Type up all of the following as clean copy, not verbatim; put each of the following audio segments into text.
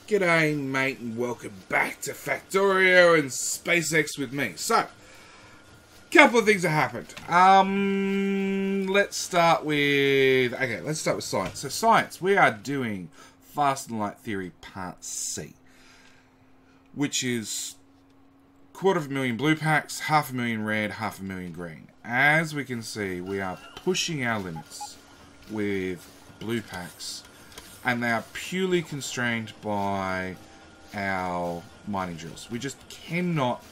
G'day mate and welcome back to Factorio and SpaceX with me. So, couple of things have happened. Let's start with science. So science, we are doing Fast and Light Theory Part C, which is 250,000 blue packs, 500,000 red, 500,000 green. As we can see, we are pushing our limits with blue packs, and they are purely constrained by our mining drills. We just cannot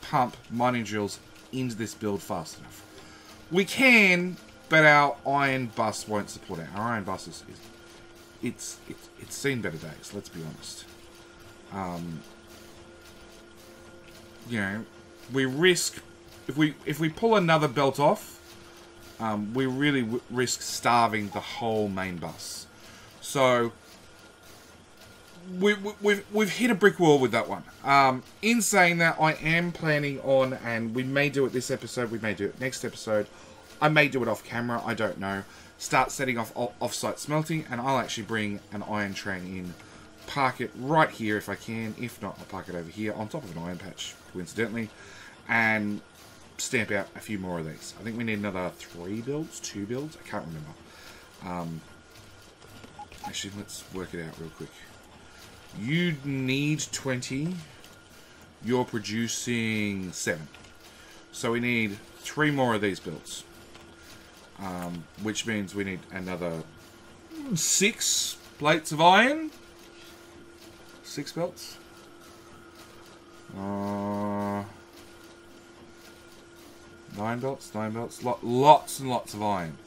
pump mining drills into this build fast enough. We can, but our iron bus won't support it. Our iron bus it's seen better days, let's be honest. You know, we risk, if we pull another belt off, we really risk starving the whole main bus. So we've hit a brick wall with that one. In saying that, I am planning on, and we may do it this episode, we may do it next episode, I may do it off camera, I don't know, start setting off off-site smelting, and I'll actually bring an iron train in, park it right here if I can. If not, I'll park it over here on top of an iron patch, coincidentally, and stamp out a few more of these. I think we need another 2 builds, I can't remember. Actually, let's work it out real quick. You need 20. You're producing 7. So we need 3 more of these builds. Which means we need another 6 plates of iron. 6 belts. 9 belts. Lots and lots of iron.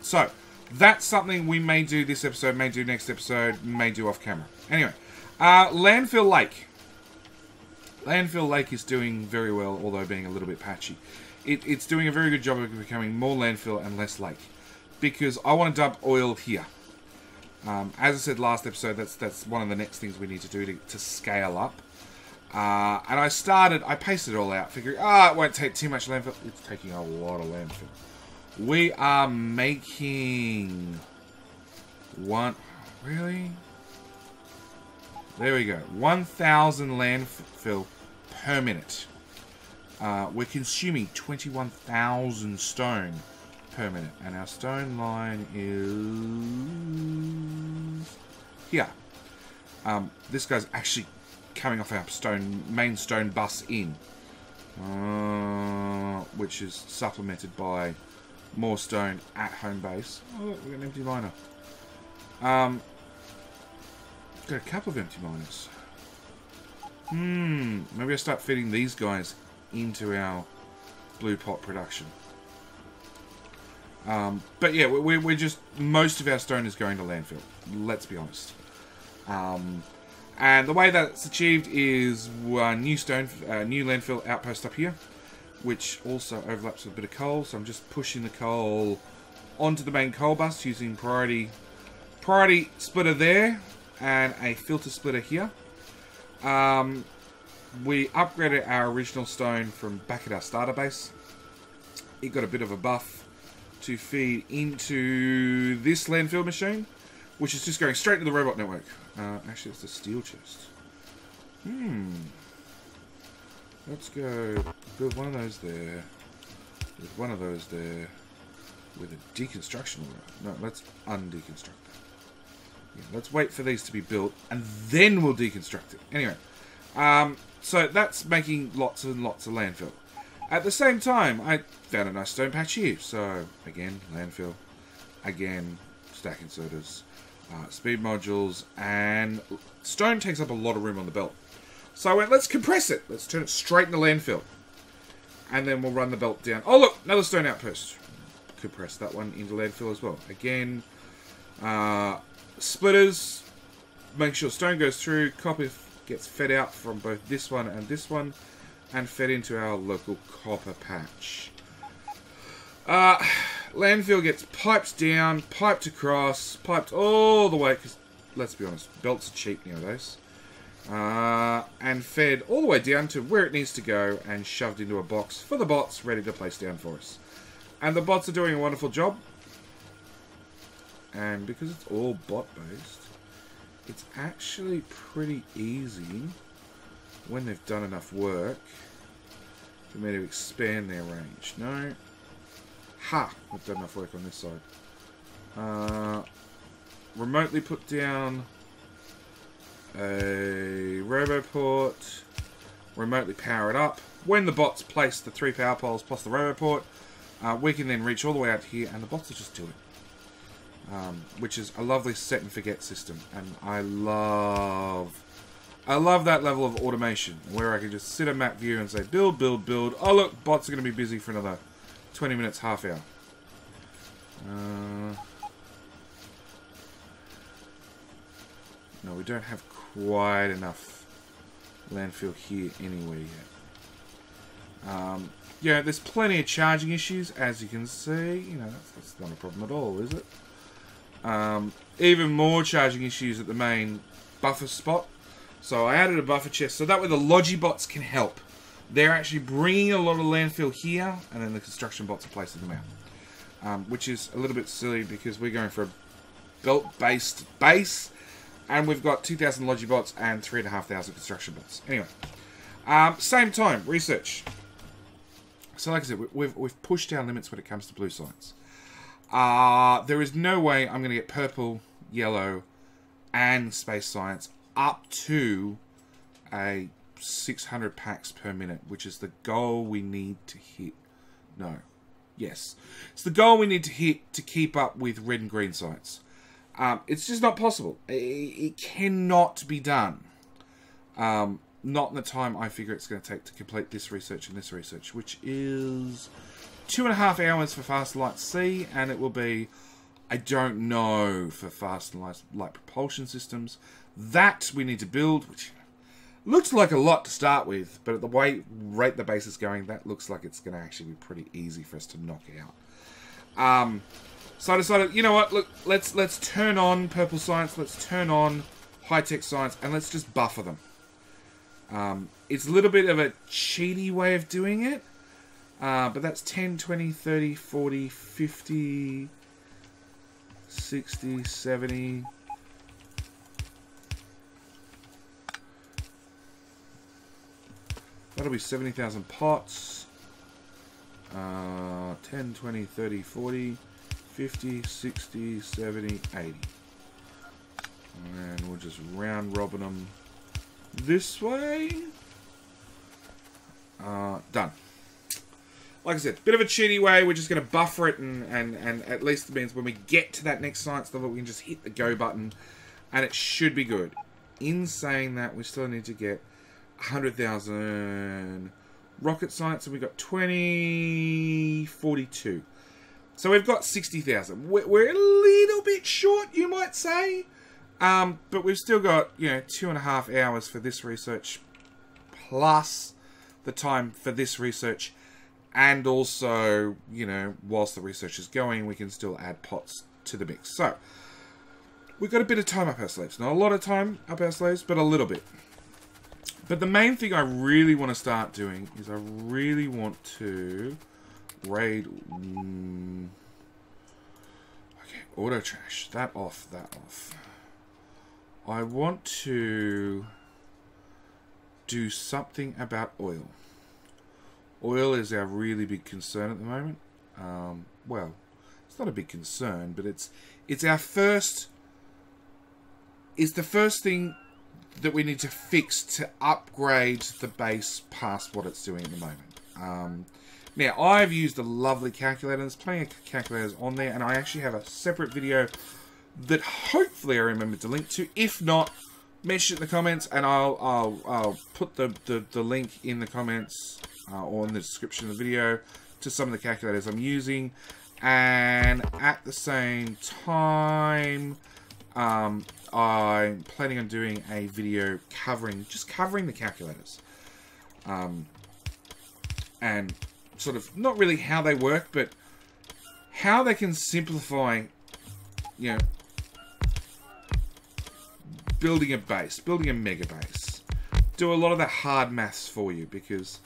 So, that's something we may do this episode, may do next episode, may do off camera. Anyway, Landfill Lake. Landfill Lake is doing very well, although being a little bit patchy. It's doing a very good job of becoming more landfill and less lake, because I want to dump oil here. As I said last episode, that's one of the next things we need to do to scale up. And I pasted it all out, figuring, it won't take too much landfill. It's taking a lot of landfill. We are making really? There we go. 1,000 landfill per minute. We're consuming 21,000 stone per minute. And our stone line is here. This guy's actually coming off our main stone bus in. Which is supplemented by more stone at home base. Oh look, we've got an empty miner. Got a couple of empty miners. Maybe I start feeding these guys into our blue pot production. But yeah, we're just, most of our stone is going to landfill. Let's be honest. And the way that's achieved is one new landfill outpost up here, which also overlaps with a bit of coal. So I'm just pushing the coal onto the main coal bus using priority splitter there and a filter splitter here. We upgraded our original stone from back at our starter base. It got a bit of a buff to feed into this landfill machine, which is just going straight to the robot network. Actually, it's a steel chest. Let's go build one of those there, with one of those there, with a deconstruction order. No, let's undeconstruct that. Yeah, let's wait for these to be built, and then we'll deconstruct it. Anyway, so that's making lots and lots of landfill. At the same time, I found a nice stone patch here. So, again, landfill. Again, stack inserters. Speed modules. And stone takes up a lot of room on the belt. So I went, let's compress it. Let's turn it straight into landfill. And then we'll run the belt down. Oh, look, another stone outpost. Compress that one into landfill as well. Again, splitters. Make sure stone goes through. Copper gets fed out from both this one. And fed into our local copper patch. Landfill gets piped down, piped across, piped all the way. Because, let's be honest, belts are cheap nowadays. And fed all the way down to where it needs to go and shoved into a box for the bots ready to place down for us. And the bots are doing a wonderful job. And because it's all bot based, it's actually pretty easy when they've done enough work for me to expand their range. No. Ha! I've done enough work on this side. Remotely put down a roboport. Remotely power it up. When the bots place the 3 power poles plus the roboport, we can then reach all the way out here, and the bots will just do it. Which is a lovely set and forget system, and I love that level of automation where I can just sit at map view and say build, build, build. Oh look, bots are going to be busy for another 20 minutes, half hour. No, we don't have quite enough landfill here anywhere yet. Yeah, there's plenty of charging issues, as you can see. You know, that's not a problem at all, is it? Even more charging issues at the main buffer spot. So I added a buffer chest, so that way the Logibots can help. They're actually bringing a lot of landfill here, and then the construction bots are placing them out. Which is a little bit silly because we're going for a belt-based base, and we've got 2,000 Logibots and 3,500 construction bots. Anyway, same time, research. So like I said, we've pushed our limits when it comes to blue science. There is no way I'm going to get purple, yellow, and space science up to a 600 packs per minute, which is the goal we need to hit. No. Yes. It's the goal we need to hit to keep up with red and green science. It's just not possible. It cannot be done. Not in the time I figure it's going to take to complete this research and this research, which is 2.5 hours for fast light C, and it will be, I don't know, for fast and light propulsion systems. That we need to build, which looks like a lot to start with, but at the rate the base is going, that looks like it's going to actually be pretty easy for us to knock out. So I decided, you know what, look, let's turn on purple science, let's turn on high-tech science, and let's just buffer them. It's a little bit of a cheaty way of doing it, but that's 10, 20, 30, 40, 50, 60, 70... That'll be 70,000 pots. 10, 20, 30, 40, 50, 60, 70, 80. And we'll just round robin them this way. Done. Like I said, bit of a cheaty way. We're just going to buffer it, and at least it means when we get to that next science level, we can just hit the go button, and it should be good. In saying that, we still need to get 100,000 rocket science, and we've got 42. So we've got 60,000. We're a little bit short, you might say, but we've still got, you know, 2.5 hours for this research, plus the time for this research, and also, you know, whilst the research is going, we can still add pots to the mix. So we've got a bit of time up our sleeves. Not a lot of time up our sleeves, but a little bit. But the main thing I really want to start doing is I really want to raid... Okay, auto trash. That off, that off. I want to do something about oil. Oil is our really big concern at the moment. Well, it's not a big concern, but it's our first... It's the first thing that we need to fix to upgrade the base past what it's doing at the moment. Now, I've used a lovely calculator. There's plenty of calculators on there, and I actually have a separate video that hopefully I remember to link to. If not, mention it in the comments, and I'll put the link in the comments or in the description of the video to some of the calculators I'm using. And at the same time, I'm planning on doing a video covering the calculators. And sort of, not really how they work, but how they can simplify, you know, building a base, building a mega base. Do a lot of the hard maths for you, because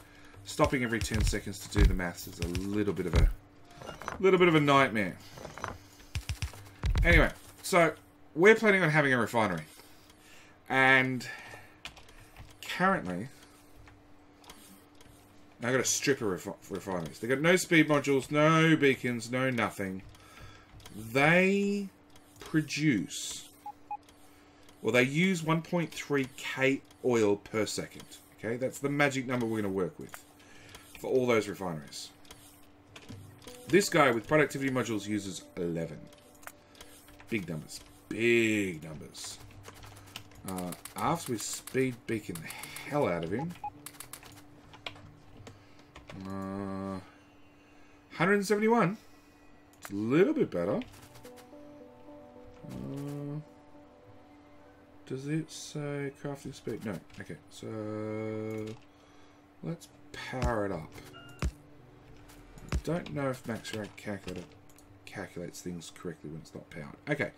stopping every 10 seconds to do the maths is a little bit of a nightmare. Anyway, so we're planning on having a refinery. And currently, I've got a strip of refineries. They've got no speed modules, no beacons, no nothing. They produce, well, they use 1.3k oil per second. Okay, that's the magic number we're going to work with for all those refineries. This guy with productivity modules uses 11. Big numbers. Big numbers. After we speed beacon the hell out of him. 171. It's a little bit better. Does it say crafting speed? No. Okay, so let's power it up. I don't know if Max Rank Calculator calculates things correctly when it's not powered. Okay.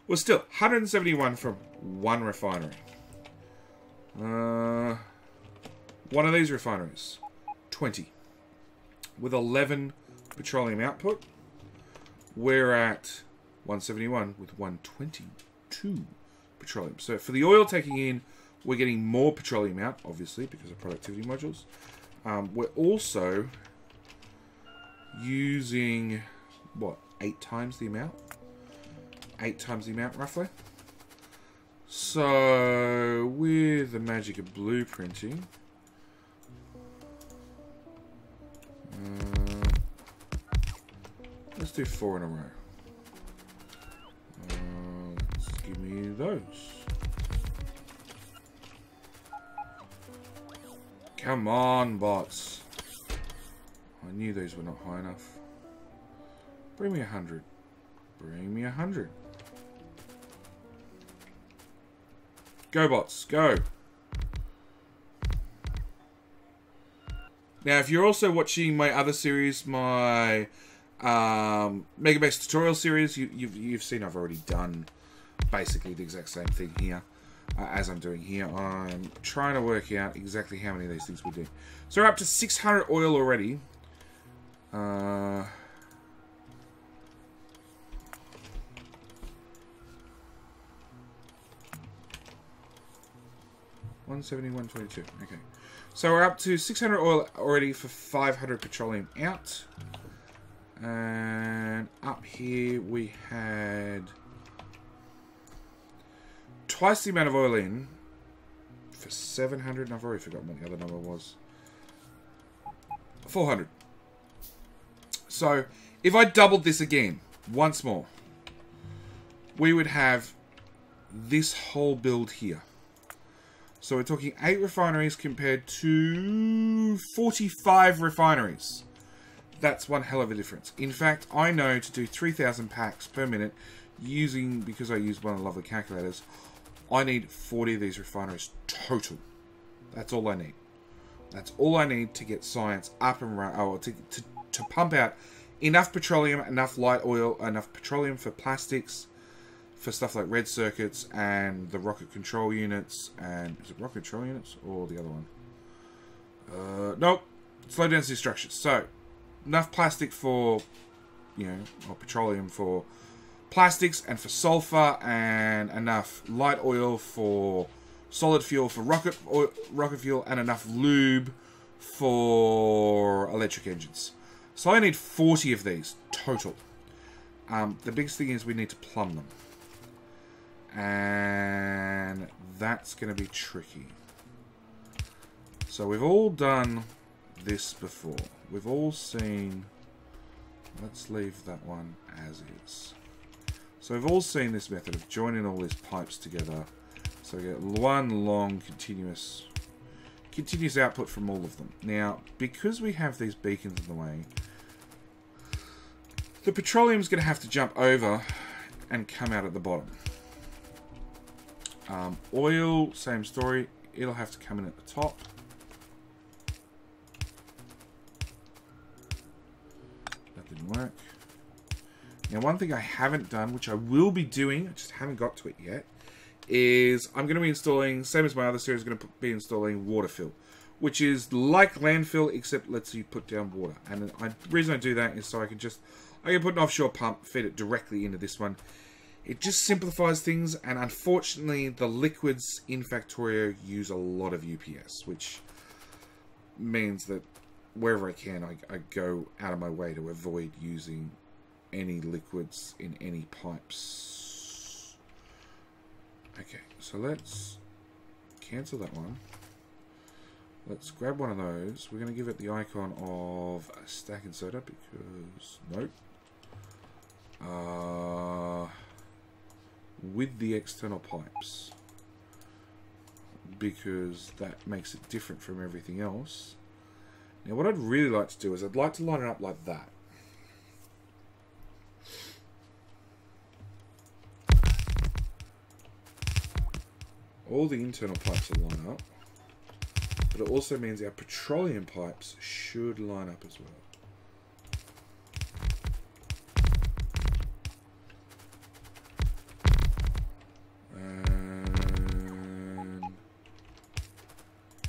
Well, still, 171 from one refinery. One of these refineries, 20. With 11 petroleum output, we're at 171 with 122 petroleum. So for the oil taking in, we're getting more petroleum out, obviously, because of productivity modules. We're also using, what, 8 times the amount? 8 times the amount, roughly. So, with the magic of blueprinting, let's do 4 in a row. Let's give me those. Come on, bots. I knew these were not high enough. Bring me 100. Bring me 100. Go, bots, go. Now, if you're also watching my other series, my Megabase tutorial series, you've seen I've already done basically the exact same thing here as I'm doing here. I'm trying to work out exactly how many of these things we do. So we're up to 600 oil already. 170, 122. Okay. So we're up to 600 oil already for 500 petroleum out. And up here we had twice the amount of oil in for 700. And I've already forgotten what the other number was. 400. So if I doubled this again, once more, we would have this whole build here. So we're talking 8 refineries compared to 45 refineries. That's one hell of a difference. In fact, I know to do 3,000 packs per minute using, because I use one of the lovely calculators, I need 40 of these refineries total. That's all I need. That's all I need to get science up and running, or to pump out enough petroleum, enough light oil, enough petroleum for plastics, for stuff like red circuits and the rocket control units. And is it rocket control units or the other one? Nope. It's low density structures. So enough plastic for, you know, or petroleum for plastics and for sulfur, and enough light oil for solid fuel for rocket fuel, and enough lube for electric engines. So I need 40 of these total. The biggest thing is we need to plumb them. And that's going to be tricky. So we've all done this before. We've all seen... Let's leave that one as is. So we've all seen this method of joining all these pipes together. So we get one long continuous output from all of them. Now, because we have these beacons in the way, the petroleum's going to have to jump over and come out at the bottom. Oil, same story. It'll have to come in at the top. That didn't work. Now, one thing I haven't done, which I will be doing, I just haven't got to it yet, is I'm going to be installing, same as my other series, going to be installing water fill, which is like landfill, except lets you put down water. And the reason I do that is so I can put an offshore pump, feed it directly into this one. It just simplifies things, and unfortunately, the liquids in Factorio use a lot of UPS, which means that wherever I can, I go out of my way to avoid using any liquids in any pipes. Okay, so let's cancel that one. Let's grab one of those. We're going to give it the icon of a stacking soda because... Nope. With the external pipes. Because that makes it different from everything else. Now what I'd really like to do is I'd like to line it up like that. All the internal pipes will line up. But it also means our petroleum pipes should line up as well. And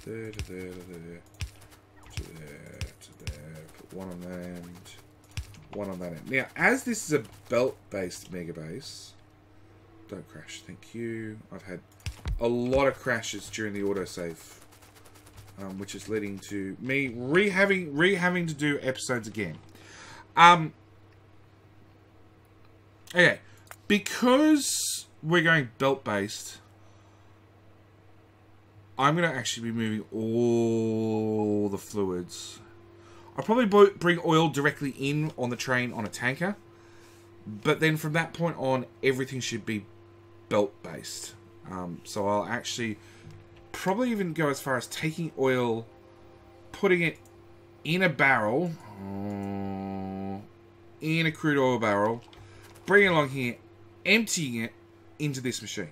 there to there to there to there to there. Put one on that end, one on that end. Now, as this is a belt-based megabase, don't crash, thank you. I've had a lot of crashes during the autosave. Which is leading to me having to do episodes again. Okay, because we're going belt based, I'm going to actually be moving all the fluids. I'll probably bring oil directly in on the train on a tanker, but then from that point on, everything should be belt based. So I'll actually probably even go as far as taking oil, putting it in a barrel, in a crude oil barrel, bringing it along here, emptying it into this machine.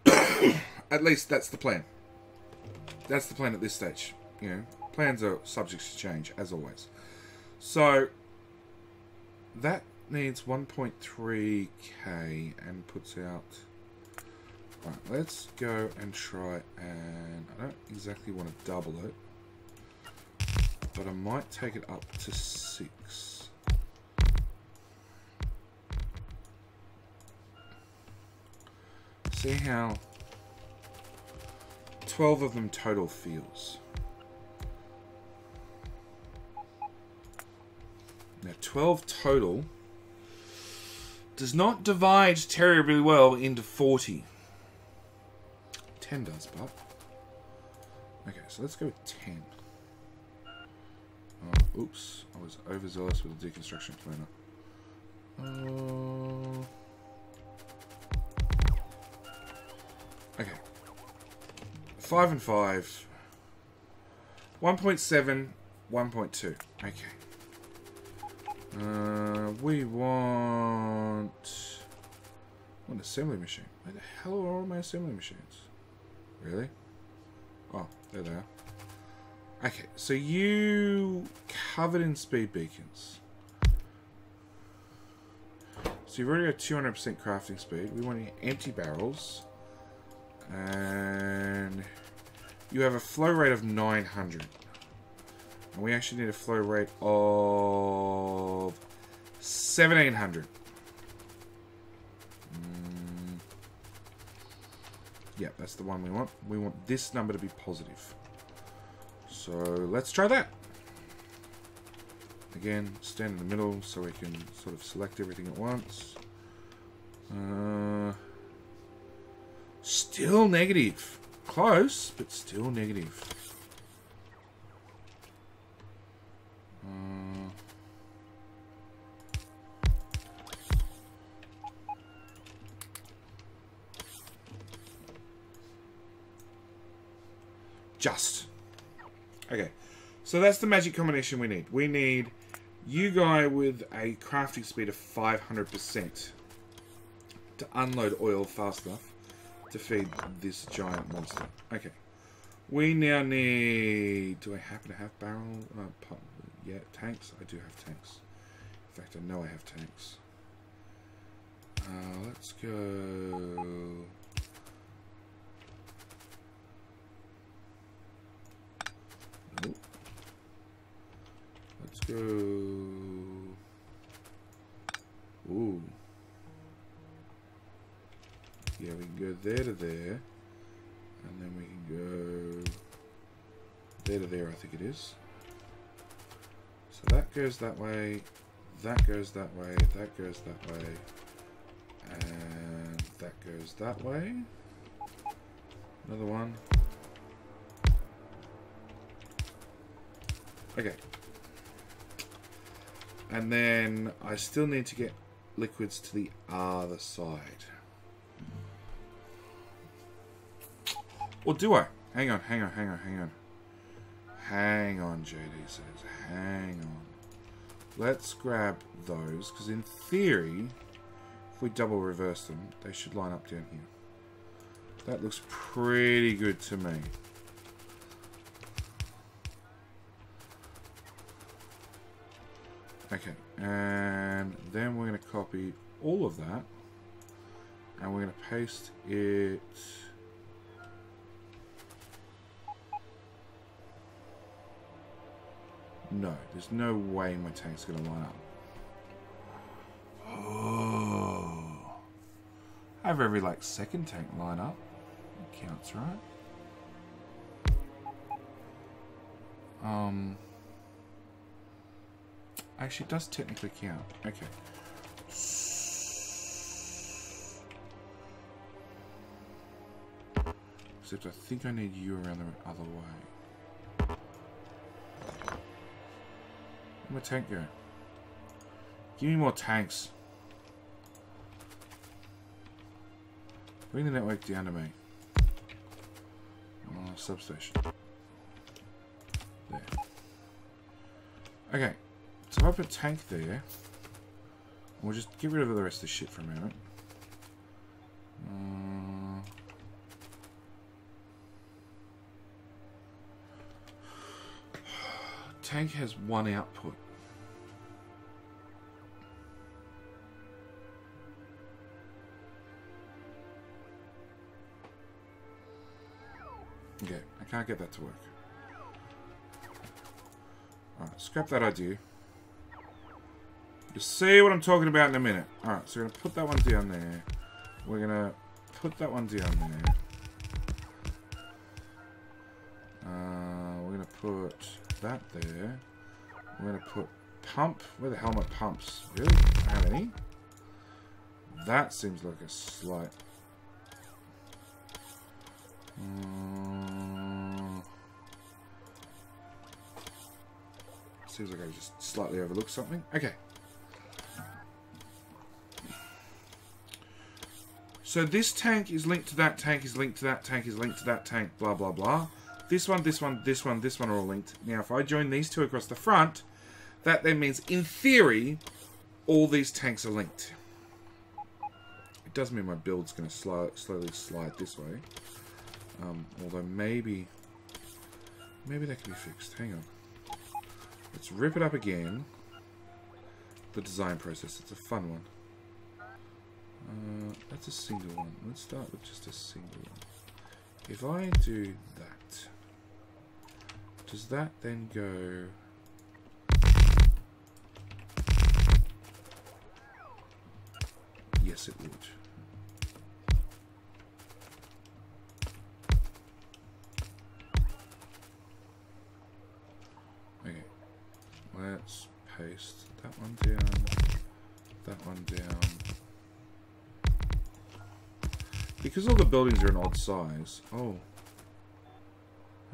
At least that's the plan. That's the plan at this stage. You know, plans are subject to change, as always. So, that needs 1.3k and puts out... Right, let's go and try, and I don't exactly want to double it, but I might take it up to 6. See how 12 of them total feels. Now 12 total does not divide terribly well into 40. 10 does, but... Okay, so let's go with 10. Oh, oops. I was overzealous with the deconstruction planner. 5 and 5. 1.7, 1.2. Okay. We want an assembly machine. Where the hell are all my assembly machines? Really? Oh, there they are. Okay, so you covered in speed beacons. So you've already got 200% crafting speed. We want empty barrels. And you have a flow rate of 900. And we actually need a flow rate of 1700. Yeah, that's the one we want. We want this number to be positive. So let's try that. Again, stand in the middle so we can sort of select everything at once. Still negative. Close, but still negative. Just. Okay. So that's the magic combination we need. We need you guy with a crafting speed of 500% to unload oil fast enough to feed this giant monster. Okay. We now need... Do I happen to have barrel... yeah, tanks? I do have tanks. In fact, I know I have tanks. Let's go... Nope. Let's go... Ooh. go there to there. And then we can go there to there, I think it is. So that goes that way, that goes that way, that goes that way, and that goes that way. Another one. Okay. And then I still need to get liquids to the other side. Or do I? Hang on. Hang on, JD says. Hang on. Let's grab those, because in theory, if we double reverse them, they should line up down here. That looks pretty good to me. Okay, and then we're going to copy all of that, and we're going to paste it. No, there's no way my tank's going to line up. Oh, I have every like second tank line up. It counts, right? Actually, it does technically count. Okay. Except I think I need you around the other way. Where'd my tank go? Give me more tanks. Bring the network down to me. Oh, substation. There. Okay. So if I put a tank there, we'll just get rid of the rest of this shit for a moment. Tank has one output. Okay, I can't get that to work. Alright, scrap that idea. You'll see what I'm talking about in a minute. Alright, so we're going to put that one down there. We're going to put that one down there. We're going to put that there. We're going to put pump. Where the hell are my pumps? Really? I don't have any? That seems like a slight... seems like I just slightly overlooked something. Okay. So this tank is linked to that tank, is linked to that tank, is linked to that tank, blah, blah, blah. This one, this one, this one, this one are all linked. Now, if I join these two across the front, that then means, in theory, all these tanks are linked. It does mean my build's going to slowly slide this way. Although maybe that can be fixed. Hang on. Let's rip it up again. The design process. It's a fun one. That's a single one. Let's start with just a single one. If I do that, does that then go... Yes, it would. Okay. Let's paste that one down, that one down. Because all the buildings are an odd size. Oh.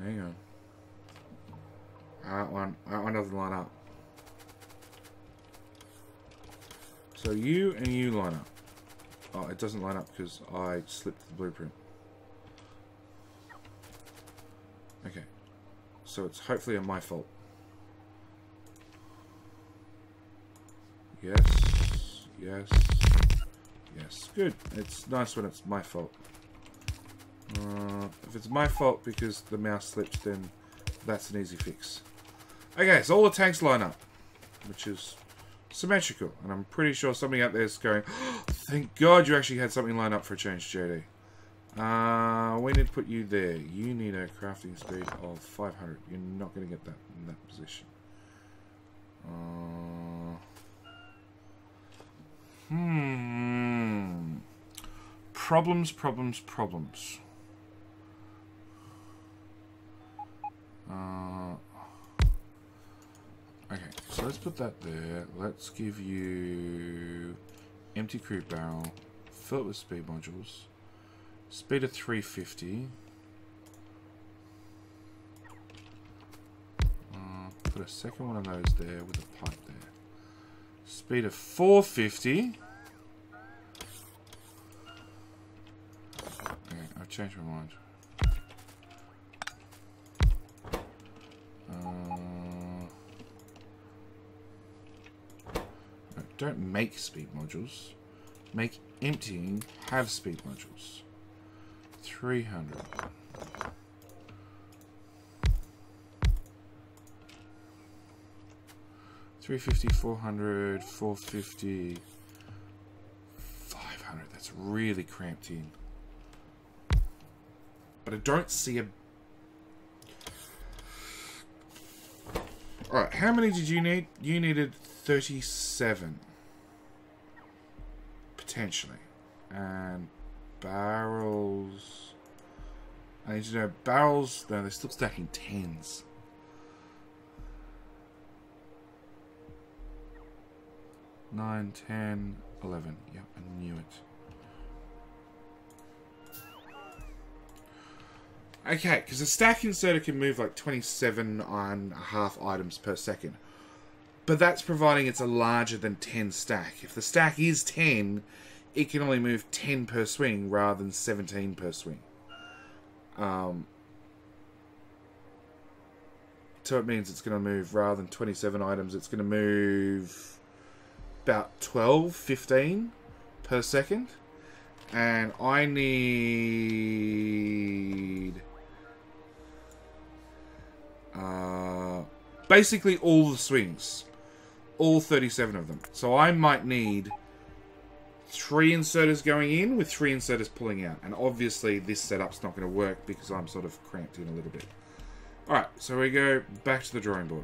Hang on. That one doesn't line up. So you and you line up. Oh, it doesn't line up because I slipped the blueprint. Okay. So it's hopefully my fault. Yes. Yes. Yes. Good. It's nice when it's my fault. If it's my fault because the mouse slipped, then that's an easy fix. Okay, so all the tanks line up, which is symmetrical, and I'm pretty sure somebody out there is going, oh, thank God you actually had something lined up for a change, JD. We need to put you there. You need a crafting speed of 500. You're not going to get that in that position. problems. Okay, so let's put that there. Let's give you empty crew barrel, fill it with speed modules, speed of 350. Put a second one of those there with a pipe there. Speed of 450. Okay, I've changed my mind. No, don't make speed modules. Make emptying have speed modules. 300. $350, $400, $450, $500. That's really cramped in. But I don't see a... Alright, how many did you need? You needed 37. Potentially. And barrels... I need to know barrels... No, they're still stacking 10s. 9, 10, 11. Yep, I knew it. Okay, because a stack inserter can move like 27.5 items per second. But that's providing it's a larger than 10 stack. If the stack is 10, it can only move 10 per swing rather than 17 per swing. So it means it's going to move, rather than 27 items, it's going to move about 12, 15 per second. And I need basically all the swings, all 37 of them. So I might need 3 inserters going in with 3 inserters pulling out. And obviously this setup's not going to work because I'm sort of cramped in a little bit. Alright, so we go back to the drawing board.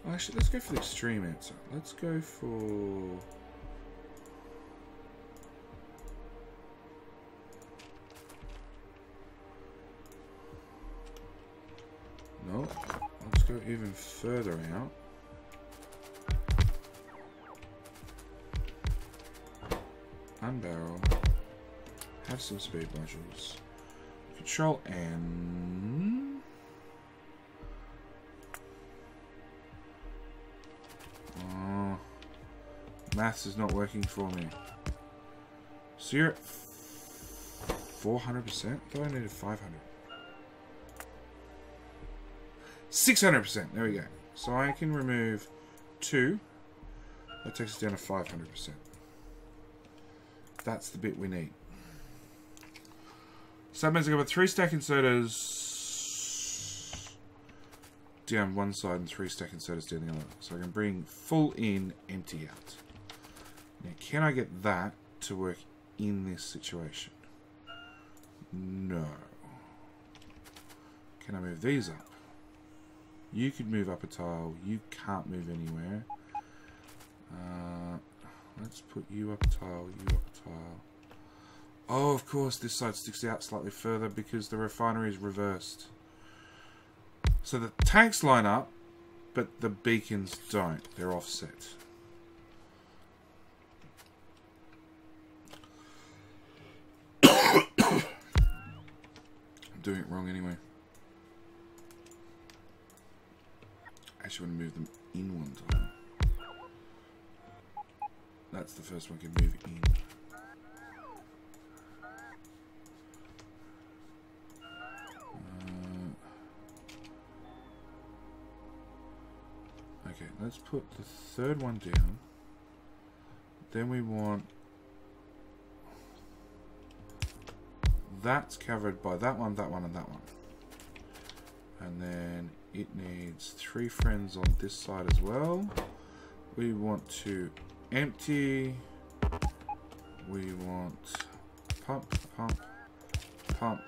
Actually, let's go for the extreme answer. Let's go for... No. Let's go even further out. Unbarrel. Have some speed modules. Control N. Oh, maths is not working for me. So you're at 400%? I thought I needed 500. 600%. There we go. So I can remove 2. That takes us down to 500%. That's the bit we need. So that means I got 3 stack inserters down one side and 3 stack inserters down the other. So I can bring full in, empty out. Now, can I get that to work in this situation? No. Can I move these up? You could move up a tile. You can't move anywhere. Let's put you up a tile, you up a tile. Oh, of course, this side sticks out slightly further because the refinery is reversed. So the tanks line up, but the beacons don't. They're offset. I'm doing it wrong anyway. I actually want to move them in one time. That's the first one I can move in. Okay, let's put the third one down. Then we want... That's covered by that one, that one, and that one. And then it needs 3 friends on this side as well. We want to empty. We want pump, pump, pump.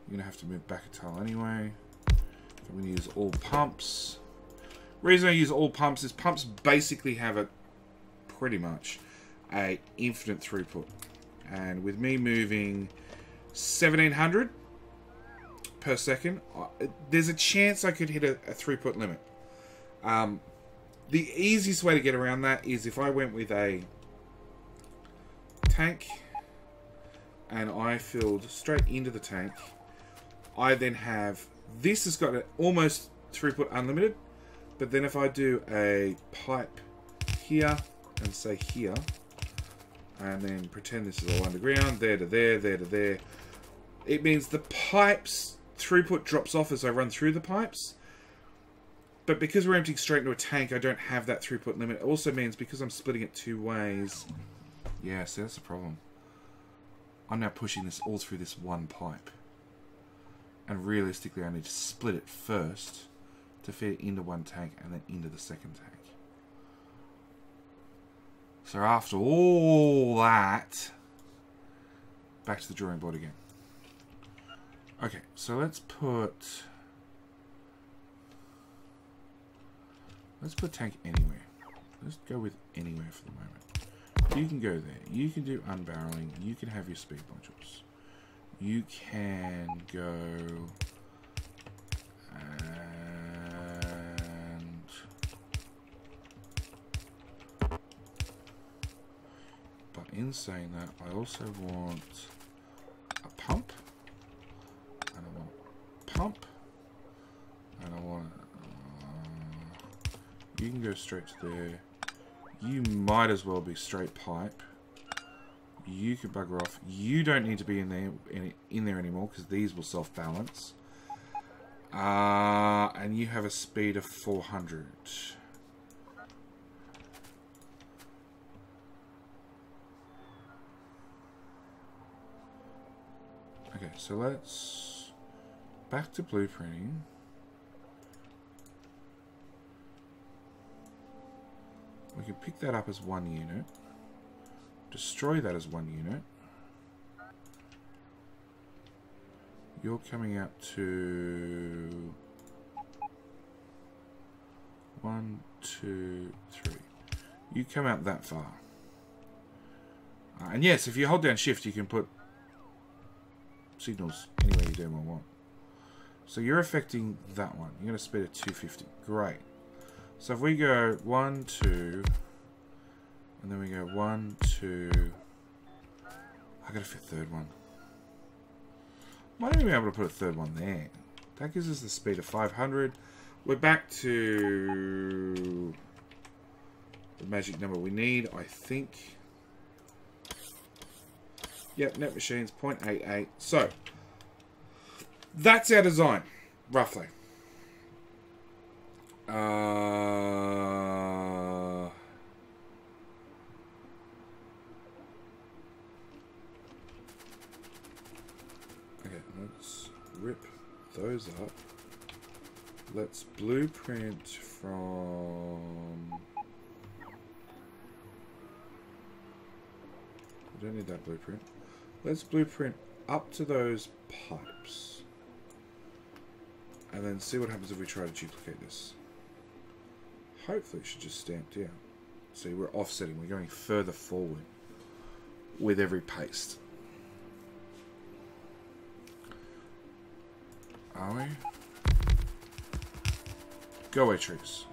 You're going to have to move back a tile anyway. So we use all pumps. Reason I use all pumps is pumps basically have a pretty much a infinite throughput. And with me moving 1700 per second, there's a chance I could hit a throughput limit. The easiest way to get around that is if I went with a tank and I filled straight into the tank. I then have, this has got an almost throughput unlimited, but then if I do a pipe here and say here, and then pretend this is all underground, there to there, there to there, it means the pipes throughput drops off as I run through the pipes. But because we're emptying straight into a tank, I don't have that throughput limit. It also means because I'm splitting it two ways. Yeah, see, that's the problem. I'm now pushing this all through this one pipe. And realistically, I need to split it first to feed it into one tank and then into the second tank. So after all that, back to the drawing board again. Okay, so let's put tank anywhere. Let's go with anywhere for the moment. You can go there. You can do unbarreling. You can have your speed modules. You can go and but in saying that, I also want a pump, and I want a pump, and I want you can go straight to there. You might as well be straight pipe. You can bugger off. You don't need to be in there anymore because these will self-balance. And you have a speed of 400. Okay, so let's back to blueprinting. We can pick that up as one unit. Destroy that as one unit. You're coming out to 1, 2, 3. You come out that far. And yes, if you hold down shift, you can put signals anywhere you damn well want. So you're affecting that one. You're going to speed at 250. Great. So if we go 1, 2, and then we go 1, 2, I gotta fit a third one. Might even be able to put a third one there. That gives us the speed of 500. We're back to the magic number we need, I think. Yep, net machines 0.88. So that's our design, roughly. Okay, let's rip those up. Let's blueprint from... I don't need that blueprint. Let's blueprint up to those pipes. And then see what happens if we try to duplicate this. Hopefully it should just stamp down. See, we're offsetting. We're going further forward with every paste. Are we? Go away, trees.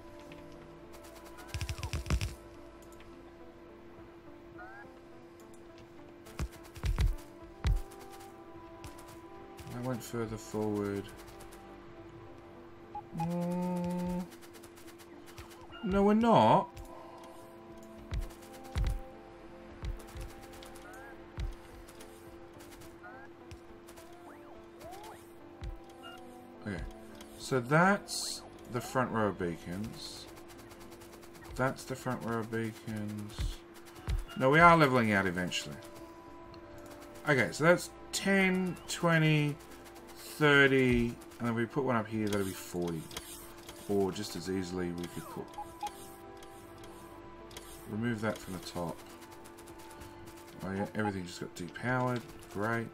I went further forward. No, we're not. Okay, so that's the front row of beacons. That's the front row of beacons. No, we are leveling out eventually. Okay, so that's 10, 20, 30, and then we put one up here, that'll be 40. Or just as easily we could put... Remove that from the top. Oh yeah, everything just got depowered. Great.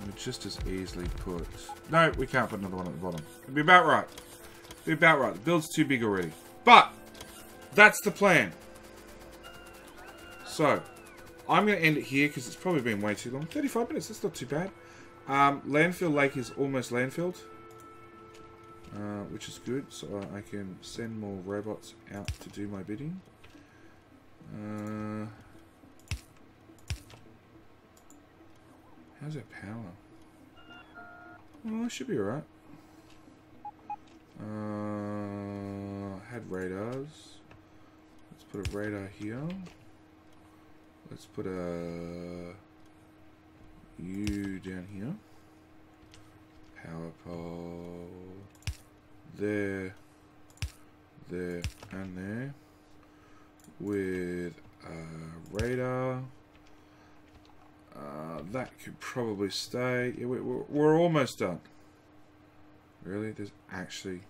We just as easily put... No, we can't put another one at the bottom. It'd be about right. Be about right. The build's too big already. But, that's the plan. So, I'm going to end it here because it's probably been way too long. 35 minutes, that's not too bad. Landfill Lake is almost landfilled. Which is good, so I can send more robots out to do my bidding. How's that power? Oh, it should be alright. Had radars. Let's put a radar here. Let's put a U down here. Power pole. There. There and there. With a radar. That could probably stay. Yeah, we're almost done. Really? There's actually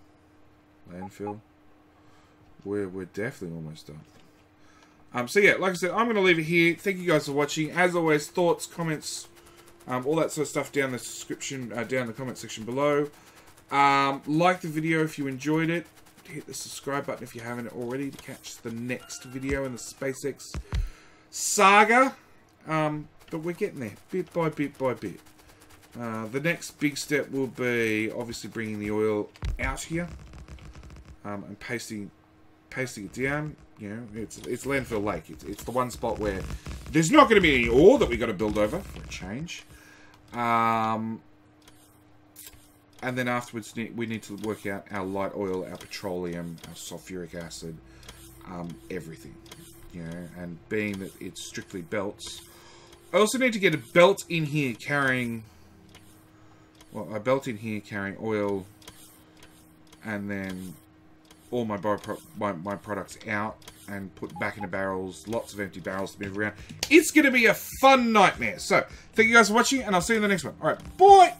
landfill. We're definitely almost done. So yeah, like I said, I'm going to leave it here. Thank you guys for watching. As always, thoughts, comments, all that sort of stuff down the description, down the comment section below. Like the video if you enjoyed it. Hit the subscribe button if you haven't already to catch the next video in the SpaceX saga. But we're getting there, bit by bit by bit. The next big step will be obviously bringing the oil out here and pasting it down. You know, it's Landfill Lake. It's the one spot where there's not going to be any ore that we got to build over for a change. And then afterwards, we need to work out our light oil, our petroleum, our sulfuric acid, everything. You know, and being that it's strictly belts. I also need to get a belt in here carrying... Well, a belt in here carrying oil. And then all my products out and put back into barrels. Lots of empty barrels to move around. It's going to be a fun nightmare. So, thank you guys for watching, and I'll see you in the next one. Alright, bye!